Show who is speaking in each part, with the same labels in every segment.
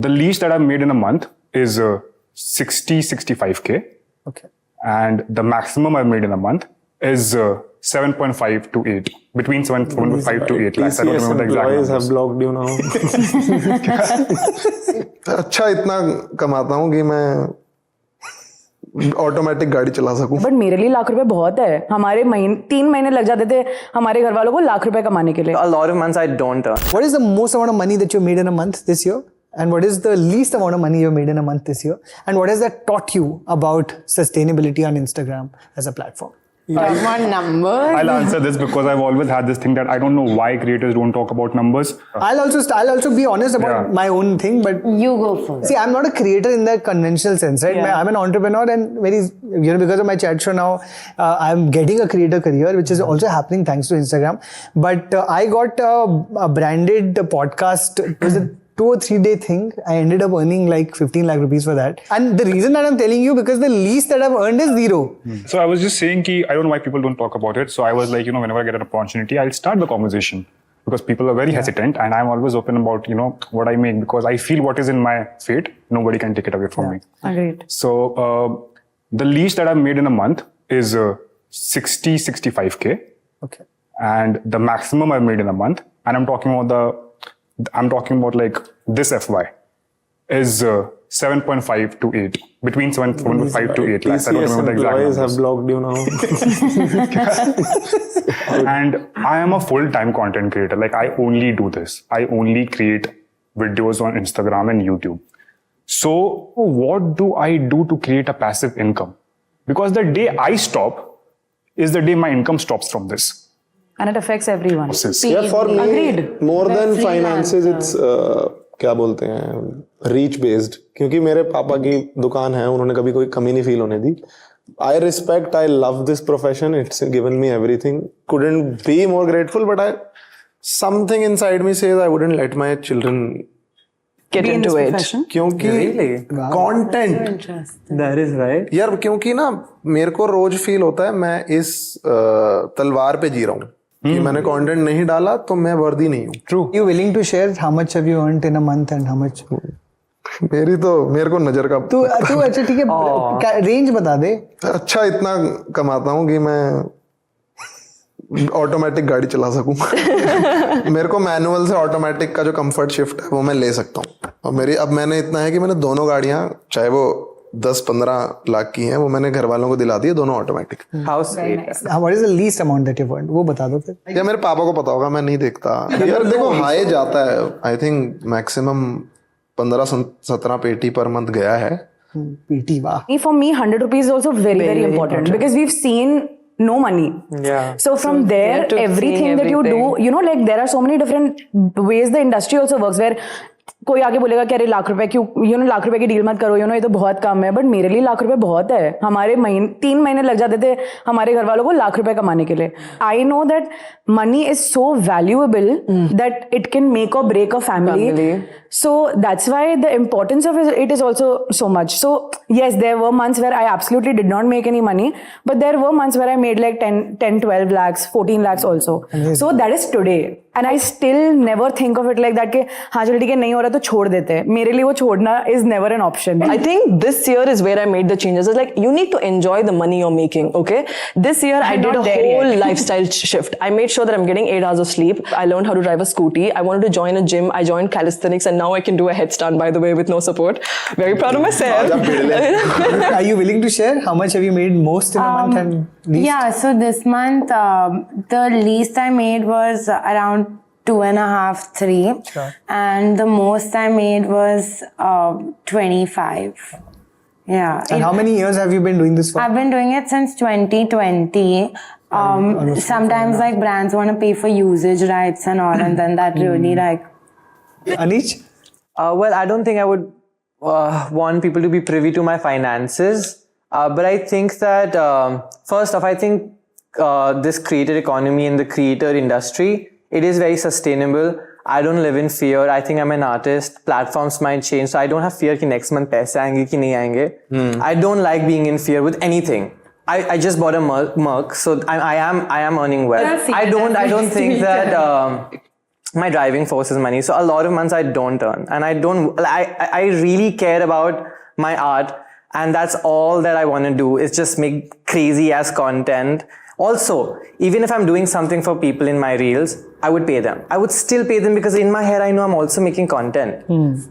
Speaker 1: The least that I've made in a month is 65K.
Speaker 2: Okay.
Speaker 1: And the maximum I've made in a month is 7.5 to 8. Between 7.5 to 8 lakhs. I don't remember the exact numbers.
Speaker 3: have blocked you now. अच्छा इतना कमाता हूँ कि मैं automatic गाड़ी चला सकूं.
Speaker 4: But मेरे लिए लाख रुपए बहुत है. हमारे 3 महीने लग जाते थे हमारे घर वालों को लाख रुपए कमाने के लिए.
Speaker 5: A lot of months I don't earn.
Speaker 2: What is the most amount of money that you made in a month this year? And what is the least amount of money you made in a month this year? And what has that taught you about sustainability on Instagram as a platform?
Speaker 6: Come on, numbers.
Speaker 1: I'll answer this because I've always had this thing that I don't know why creators don't talk about numbers.
Speaker 2: I'll also be honest about my own thing, but
Speaker 6: You go first.
Speaker 2: see, I'm not a creator in the conventional sense, right?
Speaker 4: Yeah.
Speaker 2: I'm an entrepreneur, and because of my chat show now, I'm getting a creator career, which is also happening thanks to Instagram. But I got a branded podcast. It was a 2 or 3 day thing. I ended up earning like 15 lakh rupees for that. And the reason that I'm telling you, because the least that I've earned is 0.
Speaker 1: So I was just saying I don't know why people don't talk about it. So I was like, whenever I get an opportunity, I'll start the conversation because people are very hesitant, and I'm always open about, what I make because I feel what is in my fate, nobody can take it away from me.
Speaker 4: Agreed.
Speaker 1: So the least that I've made in a month is 65K.
Speaker 2: Okay.
Speaker 1: And the maximum I've made in a month, and I'm talking about like this FY is 7.5 to 8. Between 7.5 to 8 lakhs. I don't remember the exact numbers.
Speaker 3: have blocked you now.
Speaker 1: And I am a full-time content creator. Like I only do this. I only create videos on Instagram and YouTube. So what do I do to create a passive income? Because the day I stop is the day my income stops from this.
Speaker 4: And it affects everyone.
Speaker 3: Yeah, for me,
Speaker 4: Agreed.
Speaker 3: more than finances, it's क्या बोलते हैं reach based. क्योंकि मेरे पापा की दुकान है, उन्होंने कभी कोई कमी नहीं फील होने दी. I respect, I love this profession. It's given me everything. Couldn't be more grateful, but something inside me says I wouldn't let my children
Speaker 5: Get
Speaker 4: Be in
Speaker 5: into
Speaker 4: this
Speaker 5: it.
Speaker 4: profession?
Speaker 3: क्योंकि content
Speaker 5: That is right.
Speaker 3: यार, क्योंकि ना मेरे को रोज feel होता है मैं इस तलवार पे जी रहा हूँ कि मैंने कंटेंट नहीं डाला तो मैं वर्दी नहीं हूँ.
Speaker 1: True.
Speaker 2: You willing to share how much have you earned in a month and how much?
Speaker 3: मेरे को नजर का
Speaker 2: तू अच्छा ठीक है, रेंज बता दे.
Speaker 3: अच्छा इतना कमाता हूँ कि मैं ऑटोमेटिक गाड़ी चला सकूं. मेरे को मैनुअल से ऑटोमेटिक का जो कंफर्ट शिफ्ट है वो मैं ले सकता हूँ. और अब मैंने इतना है कि मैंने दोनों गाड़ियां, चाहे वो 10-15 लाख की हैं, वो मैंने घर वालों को दिला दी है, दोनों automatic.
Speaker 5: How sweet.
Speaker 2: What is the least amount that you've earned? वो बता दो फिर.
Speaker 3: या मेरे पापा को पता होगा, मैं नहीं देखता. यार देखो हाई जाता है. आई थिंक मैक्सिमम 15-17 पेटी पर मंथ गया है.
Speaker 2: PT, वाह.
Speaker 4: For me, 100 rupees is also very, very important because we've seen no money.
Speaker 5: Yeah.
Speaker 4: So from there,
Speaker 5: to
Speaker 4: everything
Speaker 5: seeing
Speaker 4: that you do, like there are so many different ways the industry also works where कोई आगे बोलेगा कि अरे लाख रुपए क्यों, लाख रुपए की deal मत करो, ये तो बहुत कम है. बट मेरे लिए लाख रुपए बहुत है. हमारे 3 महीने लग जाते थे हमारे घर वालों को लाख रुपए कमाने के लिए. I know that money is so valuable that it can make or break a family. So that's why the importance of it is also so much. So yes, there were months where I absolutely did not make any money, but there were months where I made like 10, 12 lakhs, 14 lakhs also. So that is today. And I still never think of it like that कि हाँ चल ठीक है नहीं हो रहा तो छोड़ देते हैं. मेरे लिए वो छोड़ना is never an option.
Speaker 5: I think this year is where I made the changes. It's like you need to enjoy the money you're making, okay? This year I did a whole lifestyle shift. I made sure that I'm getting 8 hours of sleep. I learned how to drive a scooty. I wanted to join a gym. I joined calisthenics, and now I can do a headstand, by the way, with no support. Very proud of myself.
Speaker 2: Are you willing to share how much have you made most in a month and least?
Speaker 6: Yeah, so this month, the least I made was around 2.5, 3.
Speaker 2: Sure.
Speaker 6: And the most I made was 25. Yeah.
Speaker 2: And how many years have you been doing this for?
Speaker 6: I've been doing it since 2020. Sometimes like brands want to pay for usage rights and all, and then that really like...
Speaker 2: Anish?
Speaker 5: Well, I don't think I would want people to be privy to my finances. But I think that, first off, I think this creator economy and the creator industry, it is very sustainable. I don't live in fear. I think I'm an artist. Platforms might change. So I don't have fear कि next month पैसे आएंगे कि नहीं आएंगे. I don't like being in fear with anything. I just bought a Merc, so I am earning well. I don't think that my driving force is money. So a lot of months I don't earn, and I really care about my art, and that's all that I want to do is just make crazy ass content. Also, even if I'm doing something for people in my reels, I would pay them. I would still pay them because in my head, I know I'm also making content.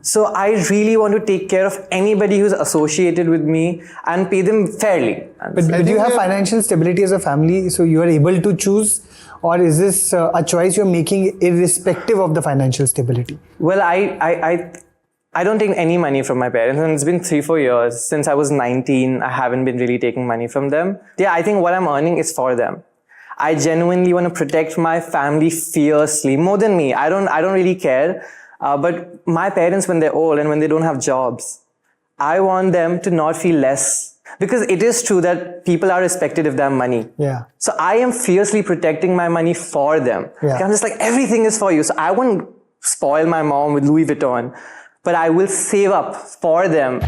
Speaker 5: So I really want to take care of anybody who's associated with me and pay them fairly.
Speaker 2: But do you have financial stability as a family, so you are able to choose, or is this a choice you're making irrespective of the financial stability?
Speaker 5: Well, I don't take any money from my parents, and it's been 3-4 years since I was 19. I haven't been really taking money from them. Yeah, I think what I'm earning is for them. I genuinely want to protect my family fiercely, more than me. I don't really care. But my parents, when they're old and when they don't have jobs, I want them to not feel less. Because it is true that people are respected if they have money.
Speaker 2: Yeah.
Speaker 5: So I am fiercely protecting my money for them.
Speaker 2: Yeah.
Speaker 5: I'm just like, everything is for you. So I won't spoil my mom with Louis Vuitton, but I will save up for them.